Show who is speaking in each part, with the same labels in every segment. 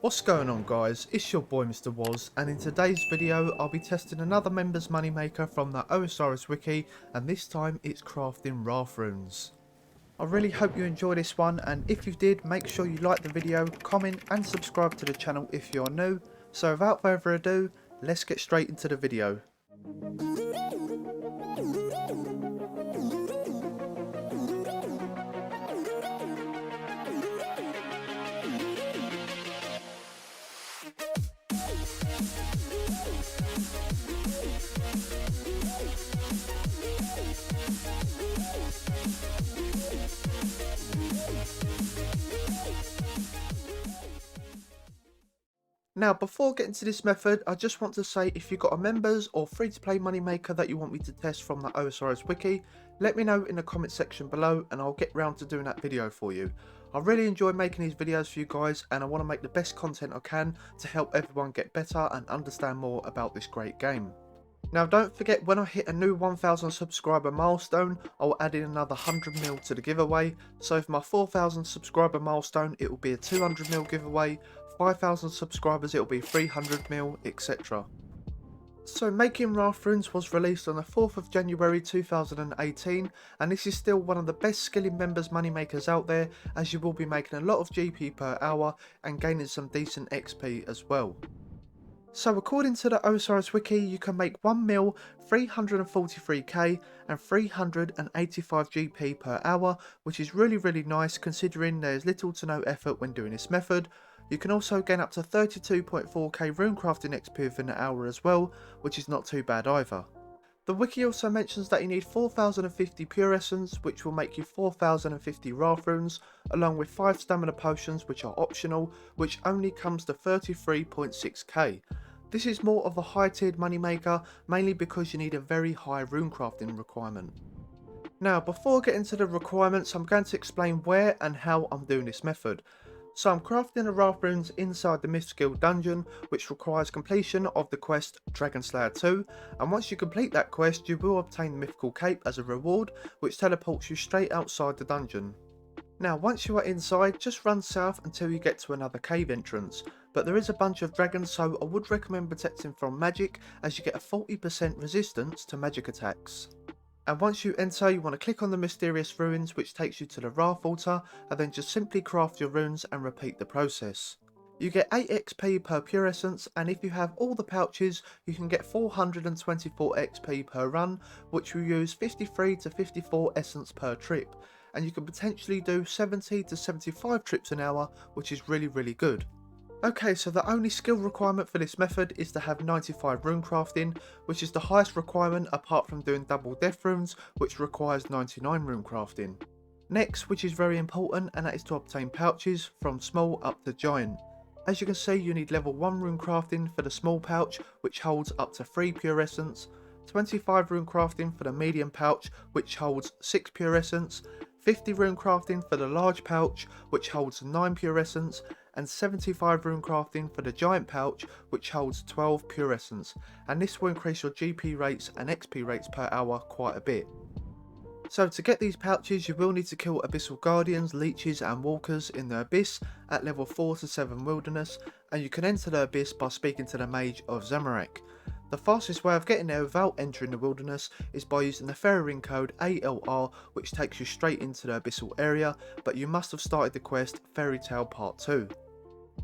Speaker 1: What's going on guys, it's your boy Mr. Woz, and in today's video I'll be testing another members moneymaker from the OSRS Wiki, and this time it's crafting raft runes. I really hope you enjoy this one, and if you did, make sure you like the video, comment and subscribe to the channel if you're new. So without further ado, let's get straight into the video. Now before getting to this method, I just want to say if you've got a members or free to play moneymaker that you want me to test from the OSRS Wiki, let me know in the comment section below and I'll get round to doing that video for you. I really enjoy making these videos for you guys, and I want to make the best content I can to help everyone get better and understand more about this great game. Now don't forget, when I hit a new 1000 subscriber milestone, I'll add in another 100 mil to the giveaway. So for my 4000 subscriber milestone, it will be a 200 mil giveaway. 5000 subscribers, it will be 300 mil, etc. So making raft runes was released on the 4th of January 2018, and this is still one of the best skilling members moneymakers out there, as you will be making a lot of GP per hour and gaining some decent XP as well. So according to the OSRS Wiki, you can make 1 mil, 343k and 385 GP per hour, which is really nice considering there's little to no effort when doing this method. You can also gain up to 32.4k runecrafting XP within an hour as well, which is not too bad either. The wiki also mentions that you need 4050 pure essence, which will make you 4050 raft runes, along with 5 stamina potions which are optional, which only comes to 33.6k. This is more of a high tiered moneymaker, mainly because you need a very high runecrafting requirement. Now before getting to the requirements, I'm going to explain where and how I'm doing this method. So I'm crafting the raft runes inside the Myth Guild dungeon, which requires completion of the quest Dragon Slayer 2, and once you complete that quest you will obtain the mythical cape as a reward, which teleports you straight outside the dungeon. Now once you are inside, just run south until you get to another cave entrance, but there is a bunch of dragons, so I would recommend protecting from magic, as you get a 40% resistance to magic attacks. And once you enter, you want to click on the mysterious ruins, which takes you to the raft altar, and then just simply craft your runes and repeat the process. You get 8 XP per pure essence, and if you have all the pouches you can get 424 XP per run, which will use 53 to 54 essence per trip, and you can potentially do 70 to 75 trips an hour, which is really good. Okay, so the only skill requirement for this method is to have 95 runecrafting, which is the highest requirement apart from doing double death runes, which requires 99 runecrafting. Next, which is very important, and that is to obtain pouches from small up to giant. As you can see, you need level 1 runecrafting for the small pouch, which holds up to 3 pure essence, 25 runecrafting for the medium pouch, which holds 6 pure essence, 50 runecrafting for the large pouch, which holds 9 pure essence, and 75 runecrafting for the giant pouch, which holds 12 pure essence, and this will increase your GP rates and XP rates per hour quite a bit. So to get these pouches you will need to kill abyssal guardians, leeches and walkers in the abyss at level 4 to 7 wilderness, and you can enter the abyss by speaking to the mage of Zamorak. The fastest way of getting there without entering the wilderness is by using the fairy ring code ALR, which takes you straight into the abyssal area, but you must have started the quest Fairy Tale Part 2.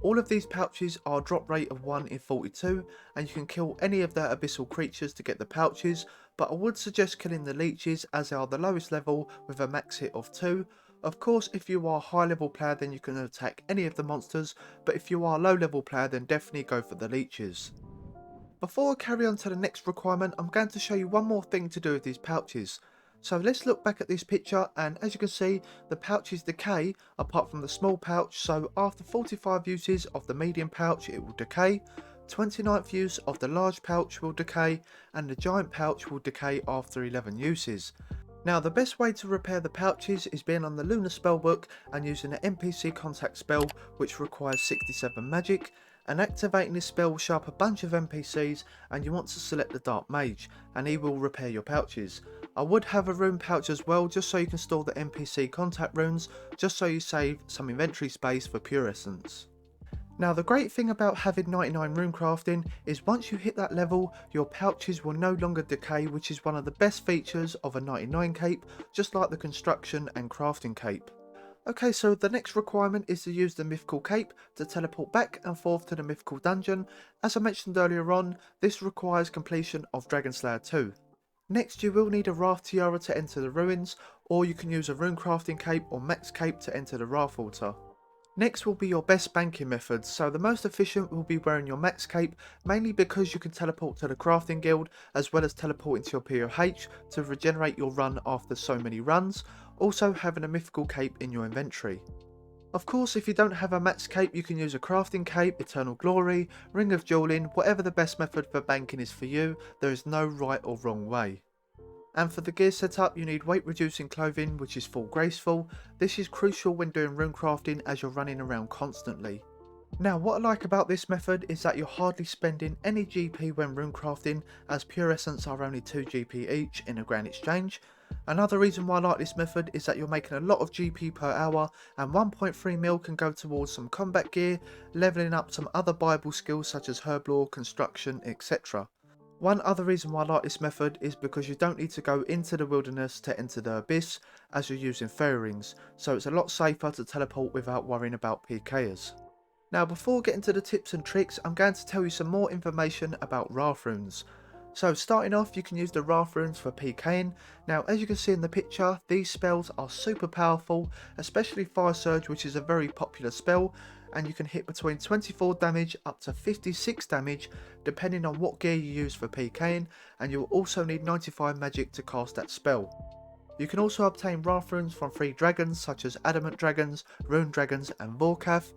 Speaker 1: All of these pouches are a drop rate of 1 in 42, and you can kill any of the abyssal creatures to get the pouches, but I would suggest killing the leeches as they are the lowest level with a max hit of 2. Of course, if you are a high level player then you can attack any of the monsters, but if you are a low level player then definitely go for the leeches. Before I carry on to the next requirement, I'm going to show you one more thing to do with these pouches. So let's look back at this picture, and as you can see the pouches decay apart from the small pouch, so after 45 uses of the medium pouch it will decay, 29th use of the large pouch will decay, and the giant pouch will decay after 11 uses. Now the best way to repair the pouches is being on the Lunar spellbook and using the NPC contact spell, which requires 67 magic, and activating this spell will show up a bunch of NPCs, and you want to select the Dark Mage and he will repair your pouches. I would have a rune pouch as well, just so you can store the NPC contact runes, just so you save some inventory space for pure essence. Now the great thing about having 99 rune crafting is once you hit that level, your pouches will no longer decay, which is one of the best features of a 99 cape, just like the construction and crafting cape. Okay, so the next requirement is to use the mythical cape to teleport back and forth to the mythical dungeon. As I mentioned earlier on, this requires completion of Dragon Slayer 2. Next you will need a Wrath Tiara to enter the ruins, or you can use a rune crafting cape or max cape to enter the Wrath Altar. Next will be your best banking methods, so the most efficient will be wearing your max cape, mainly because you can teleport to the crafting guild as well as teleport into your POH to regenerate your run after so many runs, also having a mythical cape in your inventory. Of course, if you don't have a max cape, you can use a crafting cape, Eternal Glory, Ring of Dueling, whatever the best method for banking is for you, there is no right or wrong way. And for the gear setup, you need weight reducing clothing, which is full graceful. This is crucial when doing rune crafting as you're running around constantly. Now what I like about this method is that you're hardly spending any GP when rune crafting, as pure essence are only 2 GP each in a grand exchange. Another reason why I like this method is that you're making a lot of GP per hour, and 1.3 mil can go towards some combat gear, leveling up some other viable skills such as herb lore, construction, etc. One other reason why I like this method is because you don't need to go into the wilderness to enter the abyss as you're using fairy rings, so it's a lot safer to teleport without worrying about PKers. Now before getting to the tips and tricks, I'm going to tell you some more information about Wrath runes. So starting off, you can use the Wrath runes for PKing. Now as you can see in the picture, these spells are super powerful, especially Fire Surge, which is a very popular spell, and you can hit between 24 damage up to 56 damage depending on what gear you use for PKing, and you will also need 95 magic to cast that spell. You can also obtain Wrath runes from 3 dragons such as Adamant dragons, Rune dragons and Vorkath.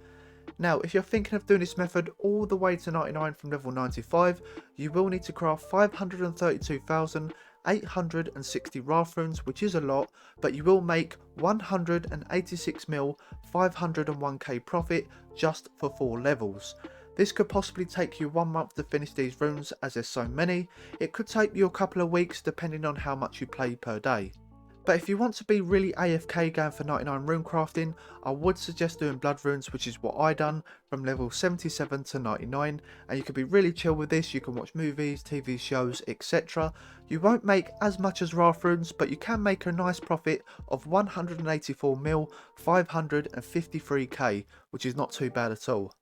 Speaker 1: Now if you're thinking of doing this method all the way to 99 from level 95, you will need to craft 532,860 Wrath runes, which is a lot, but you will make 186 mil 501k profit just for 4 levels. This could possibly take you 1 month to finish these runes as there's so many. It could take you a couple of weeks depending on how much you play per day. But if you want to be really AFK going for 99 rune crafting, I would suggest doing blood runes, which is what I done from level 77 to 99, and you can be really chill with this. You can watch movies, TV shows, etc. You won't make as much as Wrath runes, but you can make a nice profit of 184 mil 553k, which is not too bad at all.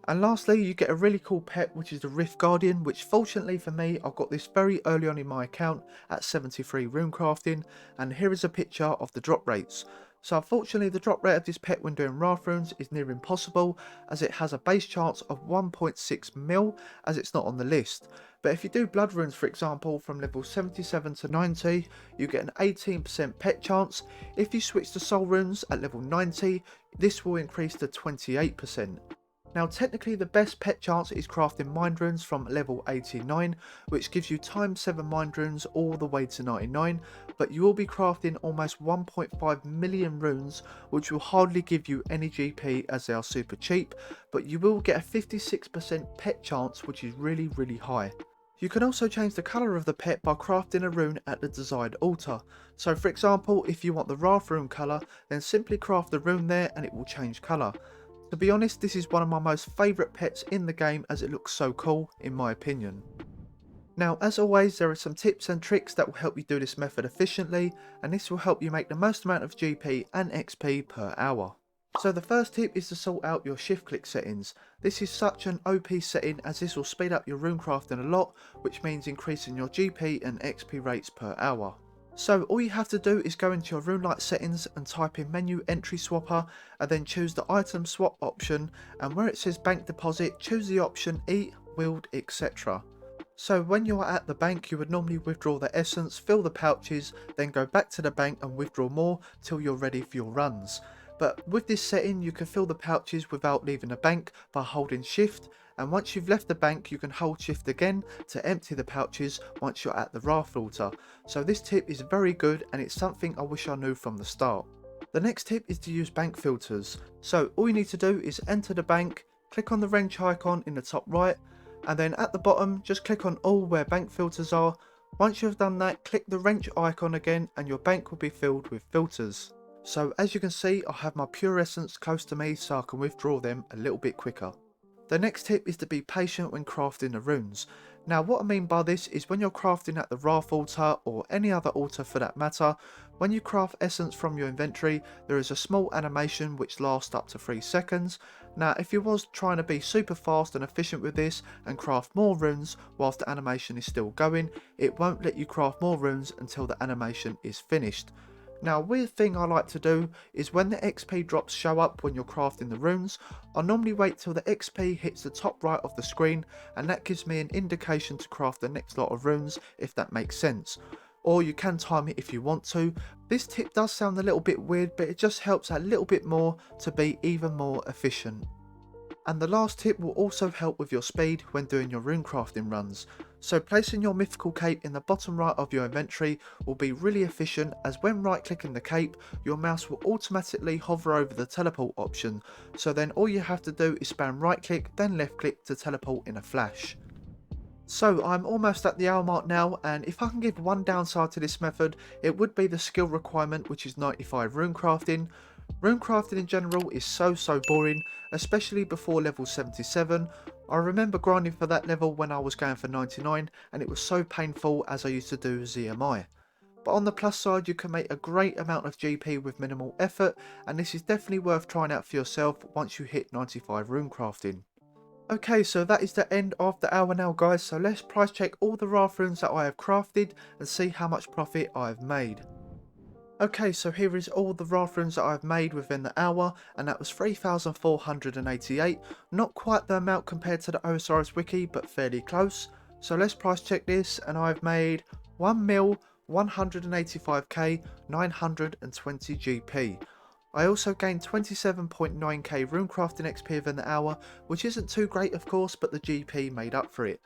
Speaker 1: And lastly, you get a really cool pet, which is the Rift Guardian, which fortunately for me, I got this very early on in my account at 73 rune crafting, and here is a picture of the drop rates. So unfortunately the drop rate of this pet when doing Wrath runes is near impossible, as it has a base chance of 1.6 mil as it's not on the list. But if you do blood runes, for example, from level 77 to 90, you get an 18% pet chance. If you switch to soul runes at level 90, this will increase to 28%. Now technically the best pet chance is crafting mind runes from level 89, which gives you times 7 mind runes all the way to 99, but you will be crafting almost 1.5 million runes, which will hardly give you any GP as they are super cheap, but you will get a 56% pet chance, which is really high. You can also change the colour of the pet by crafting a rune at the desired altar. So for example, if you want the Wrath rune colour, then simply craft the rune there and it will change colour. To be honest, this is one of my most favourite pets in the game as it looks so cool in my opinion. Now as always, there are some tips and tricks that will help you do this method efficiently, and this will help you make the most amount of GP and XP per hour. So the first tip is to sort out your shift click settings. This is such an OP setting as this will speed up your rune crafting a lot, which means increasing your GP and XP rates per hour. So all you have to do is go into your RuneLite settings and type in menu entry swapper, and then choose the item swap option, and where it says bank deposit, choose the option eat, wield, etc. So when you are at the bank, you would normally withdraw the essence, fill the pouches, then go back to the bank and withdraw more till you're ready for your runs. But with this setting you can fill the pouches without leaving the bank by holding shift, and once you've left the bank you can hold shift again to empty the pouches once you're at the Wrath altar. So this tip is very good and it's something I wish I knew from the start. The next tip is to use bank filters. So all you need to do is enter the bank, click on the wrench icon in the top right, and then at the bottom just click on all where bank filters are. Once you've done that, click the wrench icon again and your bank will be filled with filters. So as you can see, I have my pure essence close to me so I can withdraw them a little bit quicker. The next tip is to be patient when crafting the runes. Now what I mean by this is when you're crafting at the Wrath altar or any other altar for that matter, when you craft essence from your inventory there is a small animation which lasts up to 3 seconds. Now if you was trying to be super fast and efficient with this and craft more runes whilst the animation is still going, it won't let you craft more runes until the animation is finished. Now a weird thing I like to do is when the XP drops show up when you're crafting the runes, I normally wait till the XP hits the top right of the screen, and that gives me an indication to craft the next lot of runes, if that makes sense. Or you can time it if you want to. This tip does sound a little bit weird, but it just helps a little bit more to be even more efficient. And the last tip will also help with your speed when doing your rune crafting runs. So placing your mythical cape in the bottom right of your inventory will be really efficient, as when right clicking the cape your mouse will automatically hover over the teleport option, so then all you have to do is spam right click then left click to teleport in a flash. So I'm almost at the hour mark now, and if I can give one downside to this method it would be the skill requirement, which is 95 rune crafting. Rune crafting in general is so boring, especially before level 77. I remember grinding for that level when I was going for 99 and it was so painful as I used to do ZMI. But on the plus side you can make a great amount of GP with minimal effort, and this is definitely worth trying out for yourself once you hit 95 rune crafting. Okay, so that is the end of the hour now guys, so let's price check all the Wrath runes that I have crafted and see how much profit I have made. Okay, so here is all the Wrath runes that I've made within the hour, and that was 3,488, not quite the amount compared to the OSRS Wiki, but fairly close. So let's price check this, and I've made 1,185k 920 GP. I also gained 27.9k rune crafting XP within the hour, which isn't too great of course, but the GP made up for it.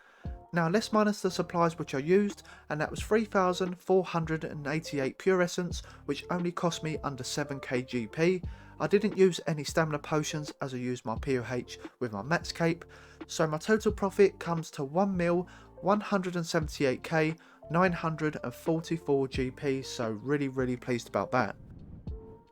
Speaker 1: Now let's minus the supplies which I used, and that was 3,488 pure essence, which only cost me under 7k GP. I didn't use any stamina potions as I used my POH with my max cape, so my total profit comes to 1,178k 944 GP, so really pleased about that.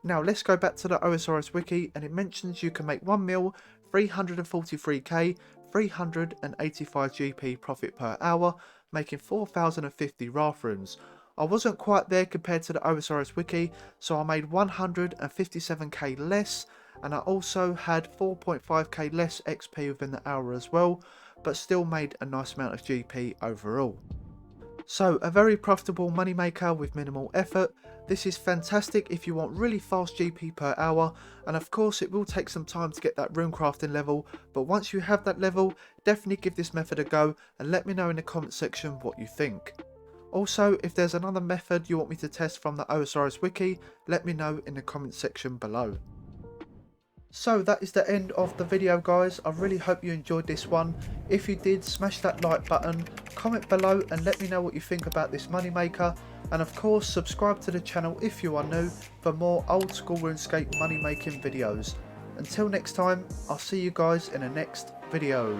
Speaker 1: Now let's go back to the OSRS Wiki, and it mentions you can make 1,343k 385 GP profit per hour, making 4,050 Wrath runes. I wasn't quite there compared to the OSRS Wiki, so I made 157k less, and I also had 4.5k less XP within the hour as well, but still made a nice amount of GP overall. So a very profitable moneymaker with minimal effort. This is fantastic if you want really fast GP per hour, and of course it will take some time to get that rune crafting level, but once you have that level definitely give this method a go and let me know in the comment section what you think. Also if there's another method you want me to test from the OSRS Wiki, let me know in the comment section below. So that is the end of the video guys. I really hope you enjoyed this one. If you did, smash that like button, comment below and let me know what you think about this moneymaker, and of course subscribe to the channel if you are new for more old school RuneScape money making videos. Until next time, I'll see you guys in the next video.